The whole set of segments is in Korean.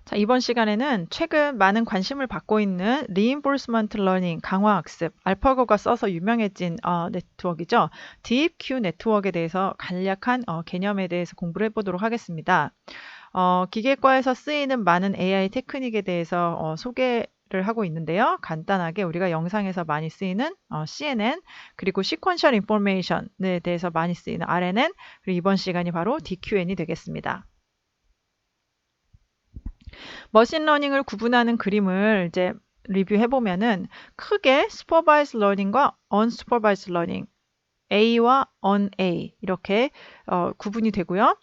자, 이번 시간에는 최근 많은 관심을 받고 있는 Reinforcement Learning, 강화학습, 알파고가 써서 유명해진 네트워크이죠. DeepQ 네트워크에 대해서 간략한 개념에 대해서 공부를 해보도록 하겠습니다. 기계과에서 쓰이는 많은 AI 테크닉에 대해서 소개를 하고 있는데요. 간단하게 우리가 영상에서 많이 쓰이는 CNN, 그리고 Sequential Information에 대해서 많이 쓰이는 RNN, 그리고 이번 시간이 바로 DQN이 되겠습니다. 머신러닝을 구분하는 그림을 이제 리뷰해 보면은 크게 슈퍼바이즈 러닝과 언슈퍼바이즈 러닝, A와 unA 이렇게 구분이 되고요.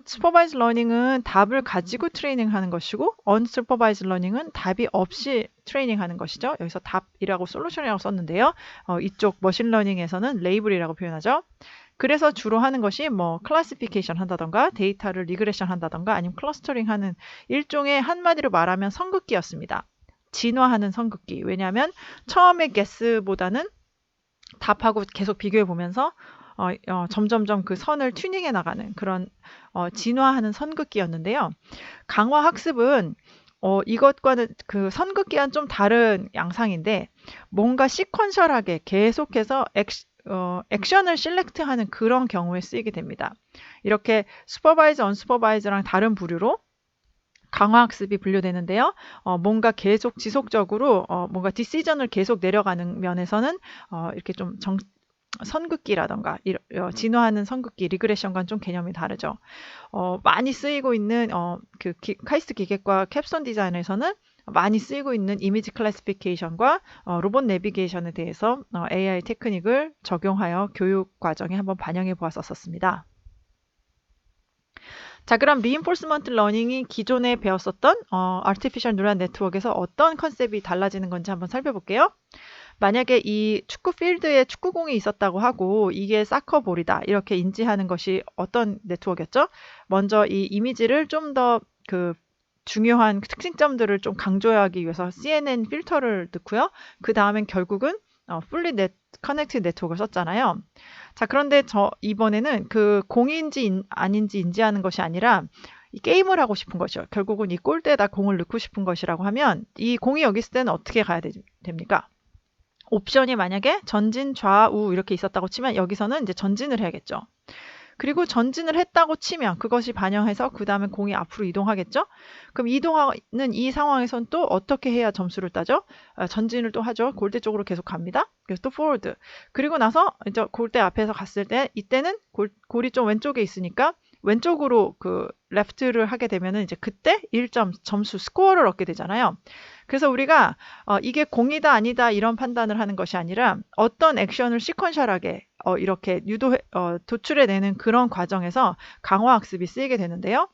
슈퍼바이즈 러닝은 답을 가지고 트레이닝하는 것이고 언슈퍼바이즈 러닝은 답이 없이 트레이닝하는 것이죠. 여기서 답이라고 솔루션이라고 썼는데요. 이쪽 머신러닝에서는 레이블이라고 표현하죠. 그래서 주로 하는 것이 뭐 클래시피케이션 한다던가 데이터를 리그레션 한다던가 아니면 클러스터링 하는 일종의 한마디로 말하면 선긋기였습니다. 진화하는 선긋기. 왜냐하면 처음에 게스보다는 답하고 계속 비교해 보면서 점점점 그 선을 튜닝해 나가는 그런 진화하는 선긋기였는데요. 강화 학습은 이것과는 그 선긋기와는 좀 다른 양상인데 뭔가 시퀀셜하게 계속해서 액션을 실렉트하는 그런 경우에 쓰이게 됩니다. 이렇게 슈퍼바이저, 언슈퍼바이저랑 다른 부류로 강화학습이 분류되는데요. 뭔가 계속 지속적으로 뭔가 디시전을 계속 내려가는 면에서는 이렇게 좀 선긋기라던가 진화하는 선긋기, 리그레션과는 좀 개념이 다르죠. 많이 쓰이고 있는 카이스트 기계과 캡스톤 디자인에서는 많이 쓰이고 있는 이미지 클래시피케이션과 로봇 내비게이션에 대해서 AI 테크닉을 적용하여 교육 과정에 한번 반영해 보았었습니다. 자, 그럼 리인포스먼트 러닝이 기존에 배웠었던 아티피셜 뉴럴 네트워크에서 어떤 컨셉이 달라지는 건지 한번 살펴볼게요. 만약에 이 축구 필드에 축구공이 있었다고 하고 이게 사커볼이다 이렇게 인지하는 것이 어떤 네트워크였죠? 먼저 이 이미지를 좀 더 중요한 특징점들을 좀 강조하기 위해서 CNN 필터를 넣고요. 그 다음엔 결국은 fully connected 네트워크를 썼잖아요. 자, 그런데 이번에는 그 공인지 아닌지 인지하는 것이 아니라 이 게임을 하고 싶은 것이요. 결국은 이 골대에다 공을 넣고 싶은 것이라고 하면 이 공이 여기 있을 때는 어떻게 가야 됩니까? 옵션이 만약에 전진, 좌우 이렇게 있었다고 치면 여기서는 이제 전진을 해야겠죠. 그리고 전진을 했다고 치면 그것이 반영해서 그 다음에 공이 앞으로 이동하겠죠. 그럼 이동하는 이 상황에선 또 어떻게 해야 점수를 따죠? 전진을 또 하죠. 골대 쪽으로 계속 갑니다. 그래서 또 포워드. 그리고 나서 이제 골대 앞에서 갔을 때 이때는 골이 좀 왼쪽에 있으니까 왼쪽으로 그 레프트를 하게 되면은 이제 그때 1점 점수 스코어를 얻게 되잖아요. 그래서 우리가 이게 공이다 아니다 이런 판단을 하는 것이 아니라 어떤 액션을 시퀀셜하게 이렇게 도출해내는 그런 과정에서 강화학습이 쓰이게 되는데요.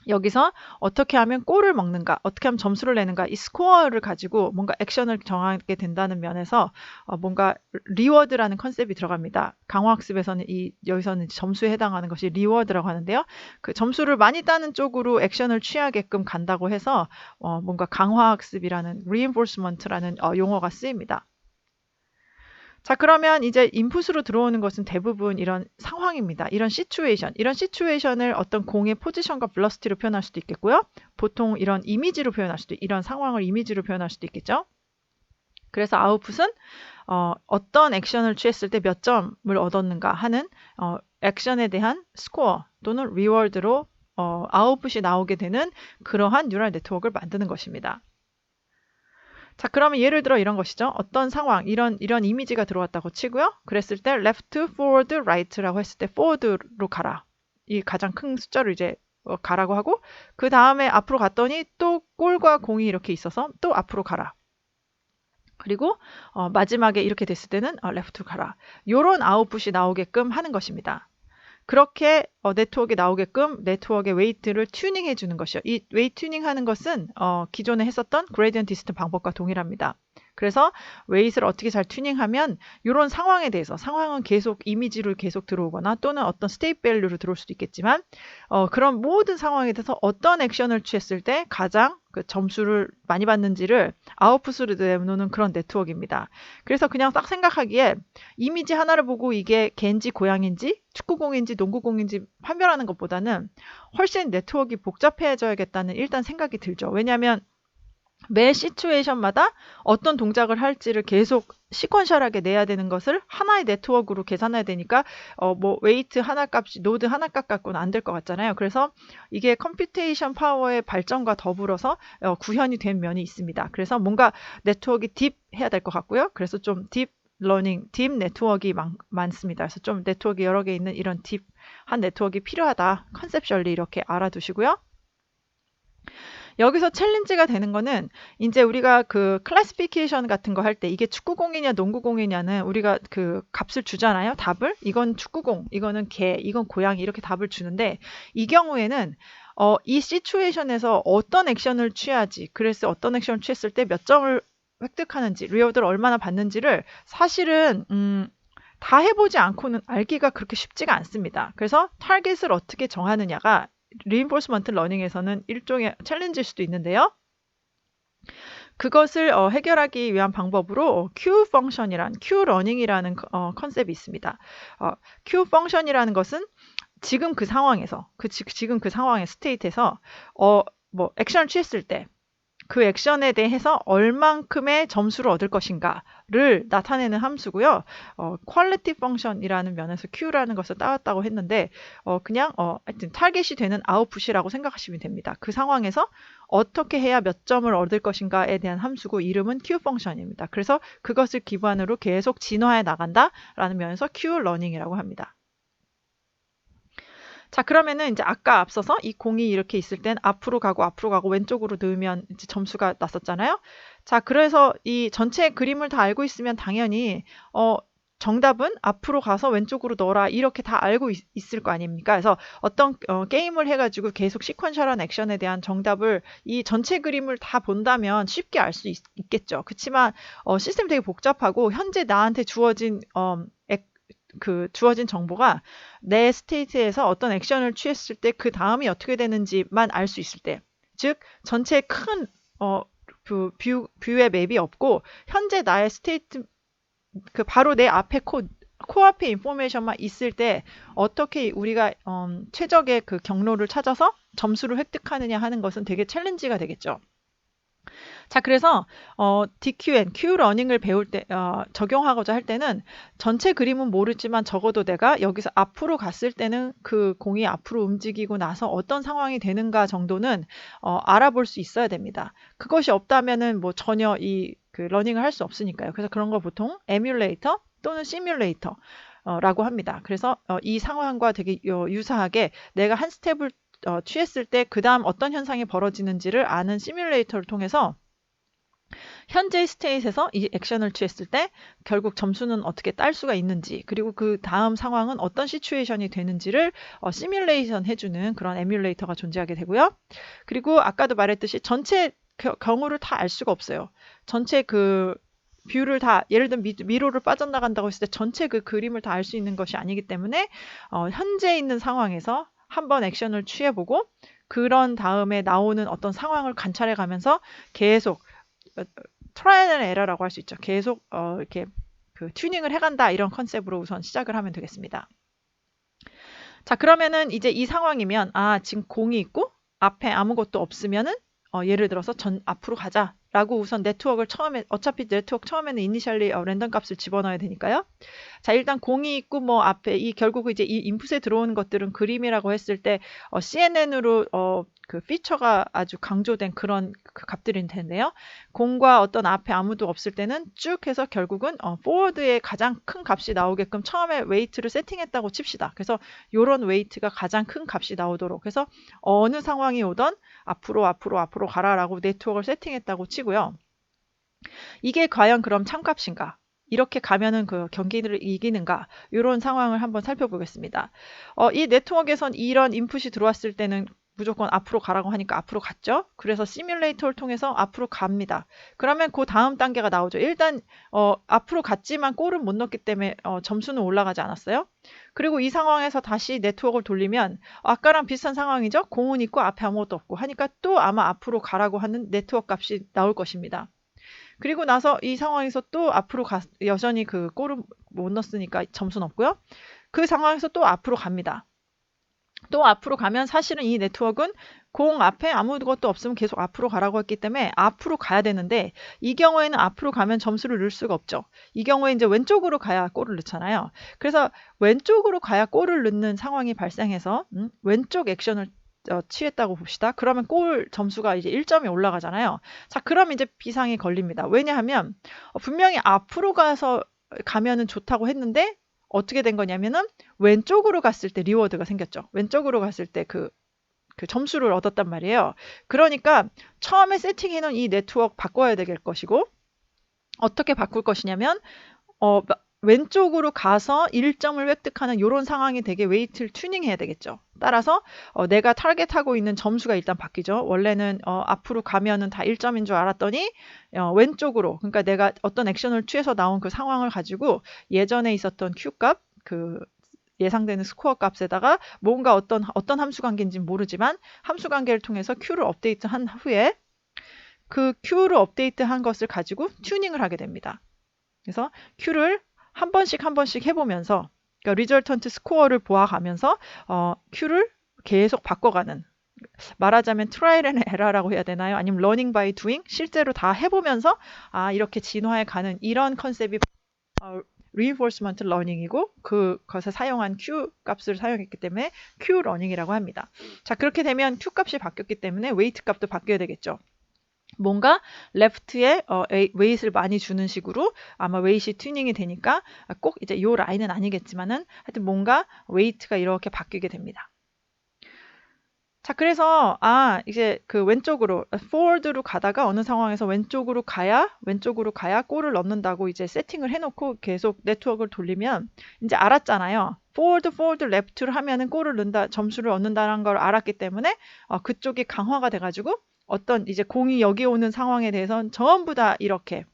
여기서 어떻게 하면 골을 먹는가, 어떻게 하면 점수를 내는가, 이 스코어를 가지고 뭔가 액션을 정하게 된다는 면에서 뭔가 리워드라는 컨셉이 들어갑니다. 강화학습에서는 여기서는 점수에 해당하는 것이 리워드라고 하는데요. 그 점수를 많이 따는 쪽으로 액션을 취하게끔 간다고 해서 뭔가 강화학습이라는 reinforcement라는 용어가 쓰입니다. 자, 그러면 이제 인풋으로 들어오는 것은 대부분 이런 상황입니다. 이런 시츄에이션을 어떤 공의 포지션과 velocity로 표현할 수도 있겠고요. 보통 이런 이미지로 표현할 수도, 이런 상황을 이미지로 표현할 수도 있겠죠. 그래서 아웃풋은 어떤 액션을 취했을 때 몇 점을 얻었는가 하는 액션에 대한 스코어 또는 리워드로 아웃풋이 나오게 되는 그러한 뉴럴 네트워크를 만드는 것입니다. 자, 그러면 예를 들어 이런 것이죠. 어떤 상황, 이런 이미지가 들어왔다고 치고요. 그랬을 때 left, forward, right라고 했을 때 forward로 가라. 이 가장 큰 숫자로 이제 가라고 하고 그 다음에 앞으로 갔더니 또 골과 공이 이렇게 있어서 또 앞으로 가라. 그리고 마지막에 이렇게 됐을 때는 left로 가라. 이런 아웃풋이 나오게끔 하는 것입니다. 그렇게 네트워크에 나오게끔 네트워크의 웨이트를 튜닝해 주는 것이요. 이 웨이트 튜닝 하는 것은 기존에 했었던 그레디언트 디스턴트 방법과 동일합니다. 그래서 웨이트를 어떻게 잘 튜닝하면 이런 상황에 대해서 상황은 계속 이미지로 계속 들어오거나 또는 어떤 스테이트 밸류로 들어올 수도 있겠지만 그런 모든 상황에 대해서 어떤 액션을 취했을 때 가장 그 점수를 많이 받는지를 아웃풋으로 내놓는 그런 네트워크입니다. 그래서 그냥 딱 생각하기에 이미지 하나를 보고 이게 개인지 고양인지 축구공인지 농구공인지 판별하는 것보다는 훨씬 네트워크가 복잡해져야겠다는 일단 생각이 들죠. 왜냐하면 매 시츄에이션마다 어떤 동작을 할지를 계속 시퀀셜하게 내야 되는 것을 하나의 네트워크로 계산해야 되니까 뭐 웨이트 하나 값이 노드 하나 값 갖고는 안 될 것 같잖아요. 그래서 이게 컴퓨테이션 파워의 발전과 더불어서 구현이 된 면이 있습니다. 그래서 뭔가 네트워크가 딥 해야 될 것 같고요. 그래서 좀 딥 러닝, 딥 네트워크가 많습니다. 그래서 좀 네트워크 여러 개 있는 이런 딥한 네트워크가 필요하다. 컨셉셜리 이렇게 알아두시고요. 여기서 챌린지가 되는 거는 이제 우리가 그 클래시피케이션 같은 거 할 때 이게 축구공이냐 농구공이냐는 우리가 그 값을 주잖아요. 답을. 이건 축구공, 이거는 개, 이건 고양이 이렇게 답을 주는데 이 경우에는 이 시츄에이션에서 어떤 액션을 취하지, 그래서 어떤 액션을 취했을 때 몇 점을 획득하는지, 리워드를 얼마나 받는지를 사실은 다 해보지 않고는 알기가 그렇게 쉽지가 않습니다. 그래서 타겟을 어떻게 정하느냐가 리인포스먼트 러닝에서는 일종의 챌린지일 수도 있는데요. 그것을 해결하기 위한 방법으로 Q 펑션이란 Q 러닝이라는 컨셉이 있습니다. Q 펑션이라는 것은 지금 그 상황에서 지금 그 상황의 스테이트에서 뭐 액션을 취했을 때 그 액션에 대해서 얼만큼의 점수를 얻을 것인가를 나타내는 함수고요. 퀄리티 펑션이라는 면에서 Q라는 것을 따왔다고 했는데 그냥 하여튼 타겟이 되는 아웃풋이라고 생각하시면 됩니다. 그 상황에서 어떻게 해야 몇 점을 얻을 것인가에 대한 함수고 이름은 Q 펑션입니다. 그래서 그것을 기반으로 계속 진화해 나간다라는 면에서 Q 러닝이라고 합니다. 자, 그러면은 이제 아까 앞서서 이 공이 이렇게 있을 땐 앞으로 가고 왼쪽으로 넣으면 이제 점수가 났었잖아요. 자, 그래서 이 전체 그림을 다 알고 있으면 당연히 정답은 앞으로 가서 왼쪽으로 넣어라 이렇게 다 알고 있을 거 아닙니까? 그래서 어떤 게임을 해가지고 계속 시퀀셜한 액션에 대한 정답을 이 전체 그림을 다 본다면 쉽게 알 수 있겠죠. 그렇지만 시스템이 되게 복잡하고 현재 나한테 주어진 주어진 정보가 내 스테이트에서 어떤 액션을 취했을 때 그 다음이 어떻게 되는지만 알 수 있을 때, 즉 전체 큰 뷰의 맵이 없고 현재 나의 스테이트 그 바로 내 앞에 코앞에 인포메이션만 있을 때 어떻게 우리가 최적의 그 경로를 찾아서 점수를 획득하느냐 하는 것은 되게 챌린지가 되겠죠. 자, 그래서 DQN, Q러닝을 배울 때 적용하고자 할 때는 전체 그림은 모르지만 적어도 내가 여기서 앞으로 갔을 때는 그 공이 앞으로 움직이고 나서 어떤 상황이 되는가 정도는 알아볼 수 있어야 됩니다. 그것이 없다면은 뭐 전혀 그 러닝을 할 수 없으니까요. 그래서 그런 걸 보통 에뮬레이터 또는 시뮬레이터 라고 합니다. 그래서 이 상황과 되게 유사하게 내가 한 스텝을 취했을 때 그 다음 어떤 현상이 벌어지는지를 아는 시뮬레이터를 통해서 현재 스테이트에서 이 액션을 취했을 때 결국 점수는 어떻게 딸 수가 있는지, 그리고 그 다음 상황은 어떤 시츄에이션이 되는지를 시뮬레이션 해주는 그런 에뮬레이터가 존재하게 되고요. 그리고 아까도 말했듯이 전체 경우를 다 알 수가 없어요. 전체 그 뷰를 다, 예를 들면 미로를 빠져나간다고 했을 때 전체 그 그림을 다 알 수 있는 것이 아니기 때문에 현재 있는 상황에서 한번 액션을 취해보고 그런 다음에 나오는 어떤 상황을 관찰해 가면서 계속 트라이얼 앤 에러라고 할 수 있죠. 계속 이렇게 그 튜닝을 해간다 이런 컨셉으로 우선 시작을 하면 되겠습니다. 자, 그러면은 이제 이 상황이면 지금 공이 있고 앞에 아무것도 없으면은 예를 들어서 앞으로 가자라고 우선 네트워크를 어차피 네트워크 처음에는 이니셜리 랜덤 값을 집어넣어야 되니까요. 자, 일단 공이 있고 뭐 앞에 결국 이제 이 인풋에 들어오는 것들은 그림이라고 했을 때 CNN으로 그 피처가 아주 강조된 그런 그 값들일 텐데요. 공과 어떤 앞에 아무도 없을 때는 쭉 해서 결국은 포워드에 가장 큰 값이 나오게끔 처음에 웨이트를 세팅했다고 칩시다. 그래서 이런 웨이트가 가장 큰 값이 나오도록 해서 어느 상황이 오던 앞으로 가라라고 네트워크를 세팅했다고 치고요. 이게 과연 그럼 참값인가? 이렇게 가면은 그 경기를 이기는가? 이런 상황을 한번 살펴보겠습니다. 이 네트워크에선 이런 인풋이 들어왔을 때는 무조건 앞으로 가라고 하니까 앞으로 갔죠. 그래서 시뮬레이터를 통해서 앞으로 갑니다. 그러면 그 다음 단계가 나오죠. 일단 앞으로 갔지만 골은 못 넣었기 때문에 점수는 올라가지 않았어요. 그리고 이 상황에서 다시 네트워크를 돌리면 아까랑 비슷한 상황이죠. 공은 있고 앞에 아무것도 없고 하니까 또 아마 앞으로 가라고 하는 네트워크 값이 나올 것입니다. 그리고 나서 이 상황에서 또 앞으로 여전히 그 골을 못 넣었으니까 점수는 없고요. 그 상황에서 또 앞으로 갑니다. 또 앞으로 가면 사실은 이 네트워크는 공 앞에 아무것도 없으면 계속 앞으로 가라고 했기 때문에 앞으로 가야 되는데 이 경우에는 앞으로 가면 점수를 넣을 수가 없죠. 이 경우에 이제 왼쪽으로 가야 골을 넣잖아요. 그래서 왼쪽으로 가야 골을 넣는 상황이 발생해서 왼쪽 액션을 취했다고 봅시다. 그러면 골 점수가 이제 1점이 올라가잖아요. 자, 그럼 이제 비상이 걸립니다. 왜냐하면 분명히 앞으로 가면은 좋다고 했는데 어떻게 된 거냐면은 왼쪽으로 갔을 때 리워드가 생겼죠. 왼쪽으로 갔을 때 그 점수를 얻었단 말이에요. 그러니까 처음에 세팅해놓은 이 네트워크 바꿔야 될 것이고 어떻게 바꿀 것이냐면 왼쪽으로 가서 1점을 획득하는 이런 상황이 되게 웨이트를 튜닝해야 되겠죠. 따라서 내가 타겟하고 있는 점수가 일단 바뀌죠. 원래는 앞으로 가면은 다 1점인 줄 알았더니 왼쪽으로, 그러니까 내가 어떤 액션을 취해서 나온 그 상황을 가지고 예전에 있었던 Q값, 그 예상되는 스코어 값에다가 뭔가 어떤 함수 관계인지는 모르지만 함수 관계를 통해서 Q를 업데이트한 후에 그 Q를 업데이트한 것을 가지고 튜닝을 하게 됩니다. 그래서 Q를 한 번씩 해보면서, 그러니까 리절턴트 스코어를 보아가면서 Q를 계속 바꿔가는, 말하자면 트라이얼 앤 에러라고 해야 되나요? 아니면 러닝 바이 두잉, 실제로 다 해보면서 이렇게 진화해 가는 이런 컨셉이 reinforcement learning이고 그것에 사용한 Q 값을 사용했기 때문에 Q 러닝이라고 합니다. 자, 그렇게 되면 Q 값이 바뀌었기 때문에 웨이트 값도 바뀌어야 되겠죠. 뭔가 레프트에 웨이트를 많이 주는 식으로 아마 웨이트 튜닝이 되니까 꼭 이제 요 라인은 아니겠지만은 하여튼 뭔가 웨이트가 이렇게 바뀌게 됩니다. 자, 그래서 이제 그 왼쪽으로 forward로 가다가 어느 상황에서 왼쪽으로 가야 골을 넣는다고 이제 세팅을 해놓고 계속 네트워크를 돌리면 이제 알았잖아요. forward, left를 하면은 골을 넣는다, 점수를 얻는다는 걸 알았기 때문에 그쪽이 강화가 돼가지고 어떤 이제 공이 여기 오는 상황에 대해서는 전부 다 이렇게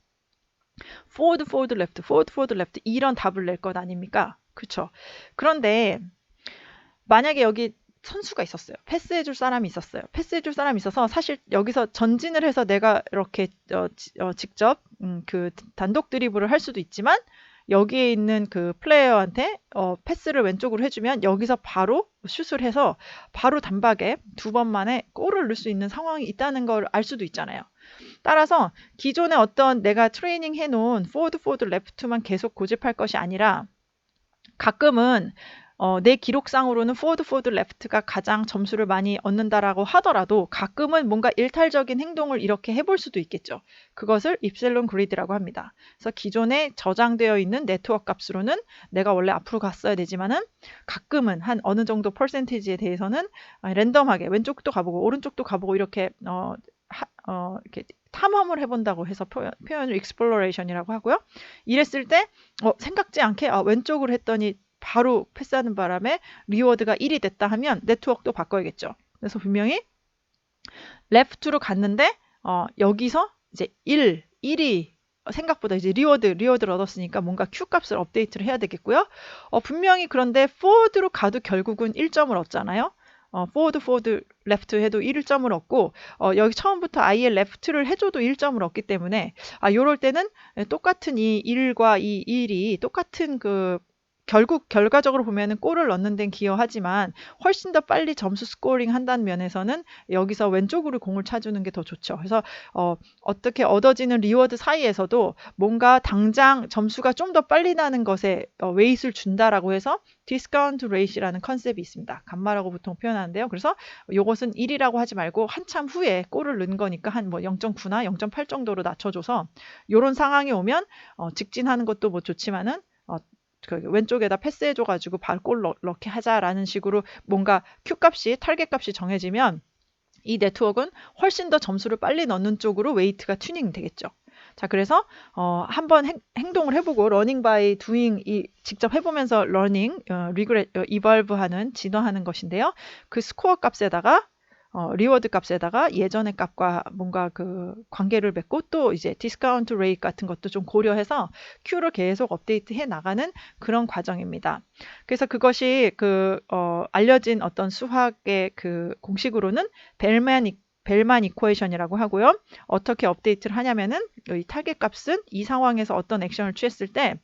forward, left 이런 답을 낼 것 아닙니까? 그렇죠? 그런데 만약에 여기 선수가 있었어요. 패스해줄 사람이 있었어요. 패스해줄 사람이 있어서 사실 여기서 전진을 해서 내가 이렇게 직접 그 단독 드리블을 할 수도 있지만 여기에 있는 그 플레이어한테 패스를 왼쪽으로 해주면 여기서 바로 슛을 해서 바로 단박에 2번 만에 골을 넣을 수 있는 상황이 있다는 걸 알 수도 있잖아요. 따라서 기존에 어떤 내가 트레이닝 해놓은 forward, left만 계속 고집할 것이 아니라 가끔은 내 기록상으로는 forward, left가 가장 점수를 많이 얻는다라고 하더라도 가끔은 뭔가 일탈적인 행동을 이렇게 해볼 수도 있겠죠. 그것을 입실론 그리드라고 합니다. 그래서 기존에 저장되어 있는 네트워크 값으로는 내가 원래 앞으로 갔어야 되지만은 가끔은 한 어느 정도 퍼센티지에 대해서는 랜덤하게 왼쪽도 가보고 오른쪽도 가보고 이렇게 이렇게 탐험을 해본다고 해서 표현을 exploration이라고 하고요. 이랬을 때 생각지 않게 왼쪽으로 했더니 바로 패스하는 바람에 리워드가 1이 됐다 하면 네트워크도 바꿔야겠죠. 그래서 분명히 레프트로 갔는데 여기서 이제 1이 생각보다 이제 리워드를 얻었으니까 뭔가 Q 값을 업데이트를 해야 되겠고요. 분명히 그런데 forward로 가도 결국은 1점을 얻잖아요. forward, left 해도 1점을 얻고 여기 처음부터 아예 left를 해줘도 1점을 얻기 때문에 요럴 때는 똑같은 이 1과 이 1이 똑같은 결국 결과적으로 보면은 골을 넣는 데는 기여하지만 훨씬 더 빨리 점수 스코어링 한다는 면에서는 여기서 왼쪽으로 공을 차주는 게 더 좋죠. 그래서 어떻게 얻어지는 리워드 사이에서도 뭔가 당장 점수가 좀 더 빨리 나는 것에 웨이트를 준다라고 해서 디스카운트 레이시라는 컨셉이 있습니다. 감마라고 보통 표현하는데요. 그래서 이것은 1이라고 하지 말고 한참 후에 골을 넣은 거니까 한 0.9나 0.8 정도로 낮춰줘서 이런 상황이 오면 직진하는 것도 뭐 좋지만은 왼쪽에다 패스해줘가지고 바로 골 넣게 하자라는 식으로 뭔가 Q값이 타겟값이 정해지면 이 네트워크는 훨씬 더 점수를 빨리 넣는 쪽으로 웨이트가 튜닝 되겠죠. 자, 그래서 한번 행동을 해보고 러닝 바이 두잉 직접 해보면서 러닝, 이벌브하는 진화하는 것인데요. 그 스코어 값에다가 리워드 값에다가 예전의 값과 뭔가 그 관계를 맺고 또 이제 디스카운트 레이트 같은 것도 좀 고려해서 Q를 계속 업데이트해 나가는 그런 과정입니다. 그래서 그것이 알려진 어떤 수학의 그 공식으로는 벨만 이퀘이션이라고 하고요. 어떻게 업데이트를 하냐면은 이 타겟 값은 이 상황에서 어떤 액션을 취했을 때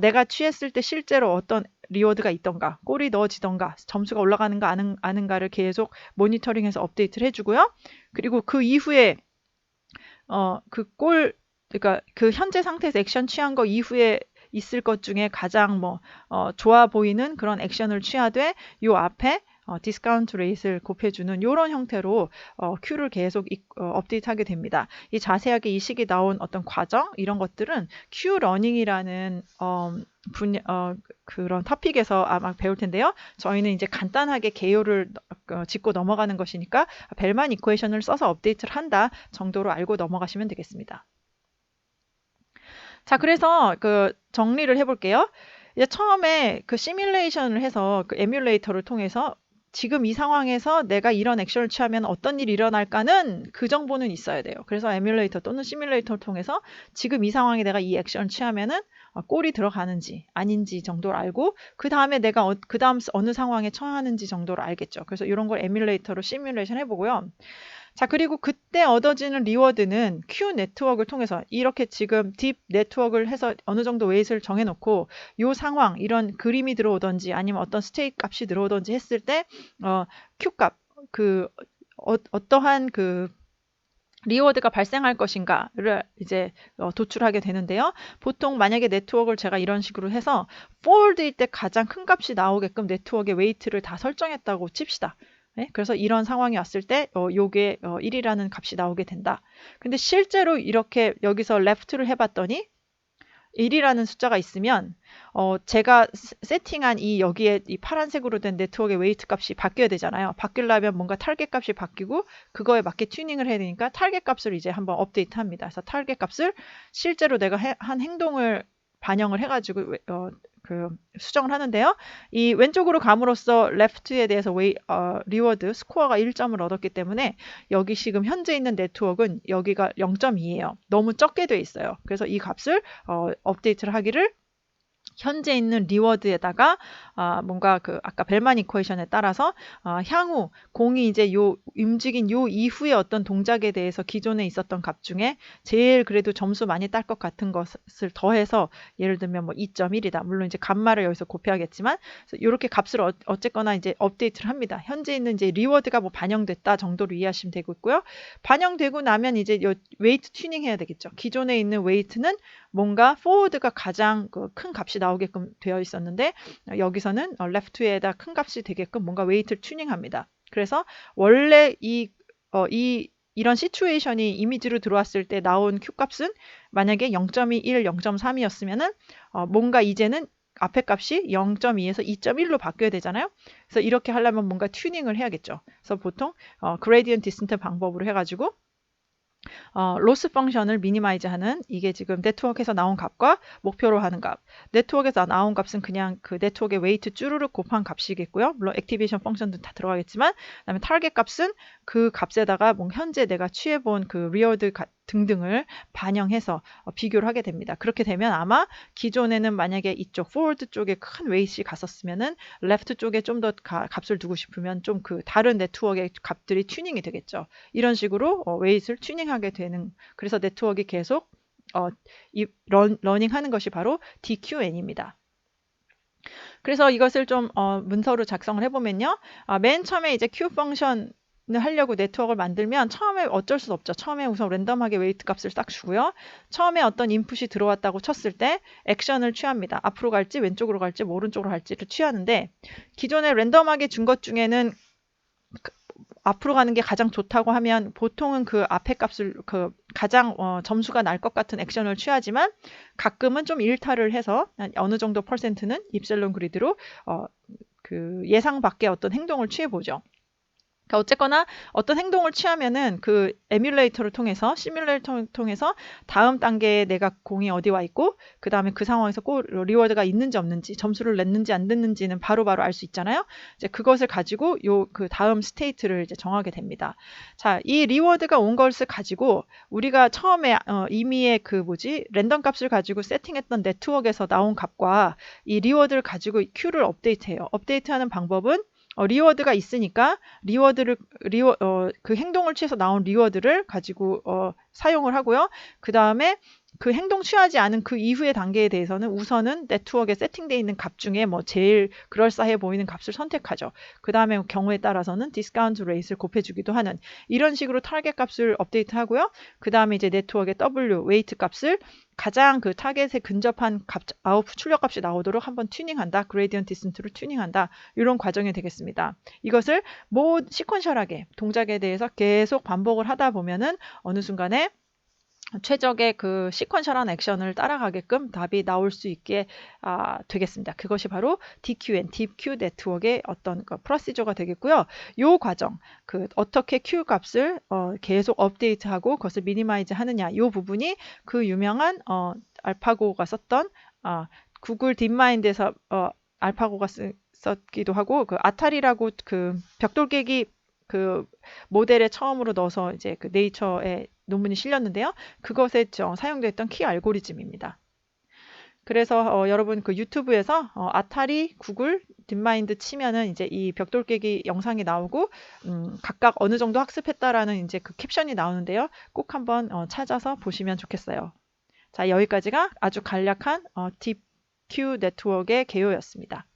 내가 취했을 때 실제로 어떤 리워드가 있던가, 골이 넣어지던가, 점수가 올라가는가 아는가를 계속 모니터링해서 업데이트를 해주고요. 그리고 그 이후에 그러니까 그 현재 상태에서 액션 취한 거 이후에 있을 것 중에 가장 좋아 보이는 그런 액션을 취하되 요 앞에 디스카운트 레이트를 곱해주는 이런 형태로 Q를 계속 업데이트하게 됩니다. 이 자세하게 이 식이 나온 어떤 과정 이런 것들은 Q 러닝이라는 그런 토픽에서 아마 배울 텐데요. 저희는 이제 간단하게 개요를 짚고 넘어가는 것이니까 벨만 이퀘이션을 써서 업데이트를 한다 정도로 알고 넘어가시면 되겠습니다. 자, 그래서 정리를 해볼게요. 이제 처음에 그 시뮬레이션을 해서 그 에뮬레이터를 통해서 지금 이 상황에서 내가 이런 액션을 취하면 어떤 일이 일어날까는 그 정보는 있어야 돼요. 그래서 에뮬레이터 또는 시뮬레이터를 통해서 지금 이 상황에 내가 이 액션을 취하면은 골이 들어가는지 아닌지 정도를 알고 그 다음에 내가 그 다음 어느 상황에 처하는지 정도를 알겠죠. 그래서 이런 걸 에뮬레이터로 시뮬레이션 해보고요. 자, 그리고 그때 얻어지는 리워드는 Q 네트워크를 통해서 이렇게 지금 딥 네트워크를 해서 어느 정도 웨이트를 정해놓고 이 상황, 이런 그림이 들어오던지 아니면 어떤 스테이트 값이 들어오던지 했을 때 Q 값, 어떠한 리워드가 발생할 것인가를 이제 도출하게 되는데요. 보통 만약에 네트워크를 제가 이런 식으로 해서 forward일 때 가장 큰 값이 나오게끔 네트워크의 웨이트를 다 설정했다고 칩시다. 네? 그래서 이런 상황이 왔을 때 요게 1이라는 값이 나오게 된다. 근데 실제로 이렇게 여기서 left를 해봤더니 1이라는 숫자가 있으면 제가 세팅한 여기에 이 파란색으로 된 네트워크의 웨이트 값이 바뀌어야 되잖아요. 바뀌려면 뭔가 타겟 값이 바뀌고 그거에 맞게 튜닝을 해야 되니까 타겟 값을 이제 한번 업데이트 합니다. 그래서 타겟 값을 실제로 내가 한 행동을 반영을 해가지고 수정을 하는데요. 이 왼쪽으로 감으로써 left에 대해서 리워드 스코어가 1점을 얻었기 때문에 여기 지금 현재 있는 네트워크는 여기가 0.2예요. 너무 적게 돼 있어요. 그래서 이 값을 업데이트를 하기를 현재 있는 리워드에다가 뭔가 아까 벨만 이퀘이션에 따라서 향후 공이 이제 움직인 요 이후에 어떤 동작에 대해서 기존에 있었던 값 중에 제일 그래도 점수 많이 딸 것 같은 것을 더해서 예를 들면 2.1이다. 물론 이제 감마를 여기서 곱해야겠지만 이렇게 값을 어쨌거나 이제 업데이트를 합니다. 현재 있는 이제 리워드가 반영됐다 정도로 이해하시면 되고 있고요. 반영되고 나면 이제 요 웨이트 튜닝 해야 되겠죠. 기존에 있는 웨이트는 뭔가 포워드가 가장 큰 값이 나오게끔 되어 있었는데 여기서는 left에다 큰 값이 되게끔 뭔가 웨이트를 튜닝합니다. 그래서 원래 이런 시츄에이션이 이미지로 들어왔을 때 나온 Q 값은 만약에 0.2, 1, 0.3이었으면은 뭔가 이제는 앞에 값이 0.2에서 2.1로 바뀌어야 되잖아요. 그래서 이렇게 하려면 뭔가 튜닝을 해야겠죠. 그래서 보통 그레디언트 디센트 방법으로 해가지고 로스 펑션을 미니마이즈하는 이게 지금 네트워크에서 나온 값과 목표로 하는 값. 네트워크에서 나온 값은 그냥 그 네트워크의 웨이트 쭈르륵 곱한 값이겠고요. 물론 액티베이션 펑션도 다 들어가겠지만 그다음에 타겟 값은 그 값에다가 현재 내가 취해본 그 리워드 등등을 반영해서 비교를 하게 됩니다. 그렇게 되면 아마 기존에는 만약에 이쪽 forward 쪽에 큰 웨이트가 갔었으면은 left 쪽에 좀 더 값을 두고 싶으면 좀 다른 네트워크의 값들이 튜닝이 되겠죠. 이런 식으로 웨이트를 튜닝하게 되는 그래서 네트워크가 계속 러닝하는 것이 바로 DQN입니다. 그래서 이것을 좀 문서로 작성을 해보면요. 맨 처음에 이제 Q 펑션 하려고 네트워크를 만들면 처음에 어쩔 수 없죠. 처음에 우선 랜덤하게 웨이트 값을 딱 주고요. 처음에 어떤 인풋이 들어왔다고 쳤을 때 액션을 취합니다. 앞으로 갈지 왼쪽으로 갈지 오른쪽으로 갈지를 취하는데 기존에 랜덤하게 준 것 중에는 앞으로 가는 게 가장 좋다고 하면 보통은 그 앞에 값을 가장 점수가 날 것 같은 액션을 취하지만 가끔은 좀 일탈을 해서 어느 정도 퍼센트는 입셀론 그리드로 그 예상 밖의 어떤 행동을 취해보죠. 그러니까 어쨌거나 어떤 행동을 취하면은 그 에뮬레이터를 통해서 시뮬레이터를 통해서 다음 단계에 내가 공이 어디 와 있고 그 다음에 그 상황에서 꼭 리워드가 있는지 없는지 점수를 냈는지 안 냈는지는 바로바로 알 수 있잖아요. 이제 그것을 가지고 요 그 다음 스테이트를 이제 정하게 됩니다. 자, 이 리워드가 온 것을 가지고 우리가 처음에 이미의 그 뭐지 랜덤 값을 가지고 세팅했던 네트워크에서 나온 값과 이 리워드를 가지고 큐를 업데이트해요. 업데이트하는 방법은 리워드가 있으니까 그 행동을 취해서 나온 리워드를 가지고 사용을 하고요. 그 다음에 그 행동 취하지 않은 그 이후의 단계에 대해서는 우선은 네트워크에 세팅되어 있는 값 중에 뭐 제일 그럴싸해 보이는 값을 선택하죠. 그 다음에 경우에 따라서는 디스카운트 레이트를 곱해주기도 하는 이런 식으로 타겟 값을 업데이트 하고요. 그 다음에 이제 네트워크의 W, 웨이트 값을 가장 그 타겟에 근접한 아웃풋 출력 값이 나오도록 한번 튜닝한다. 그레디언트 디센트로 튜닝한다. 이런 과정이 되겠습니다. 이것을 시퀀셜하게 동작에 대해서 계속 반복을 하다 보면은 어느 순간에 최적의 그 시퀀셜한 액션을 따라가게끔 답이 나올 수 있게 되겠습니다. 그것이 바로 DQN, Deep Q 네트워크의 어떤 그 프로시저가 되겠고요. 이 과정, 그 어떻게 Q 값을 계속 업데이트하고 그것을 미니마이즈 하느냐, 이 부분이 그 유명한 알파고가 썼던 구글 딥마인드에서 알파고가 썼기도 하고 그 아타리라고 그 벽돌 깨기 그 모델에 처음으로 넣어서 이제 그 네이처에 논문이 실렸는데요. 그것에 사용됐던 키 알고리즘입니다. 그래서 여러분 그 유튜브에서 아타리, 구글, 딥마인드 치면은 이제 이 벽돌 깨기 영상이 나오고 각각 어느 정도 학습했다라는 이제 그 캡션이 나오는데요. 꼭 한번 찾아서 보시면 좋겠어요. 자, 여기까지가 아주 간략한 딥 Q 네트워크의 개요였습니다.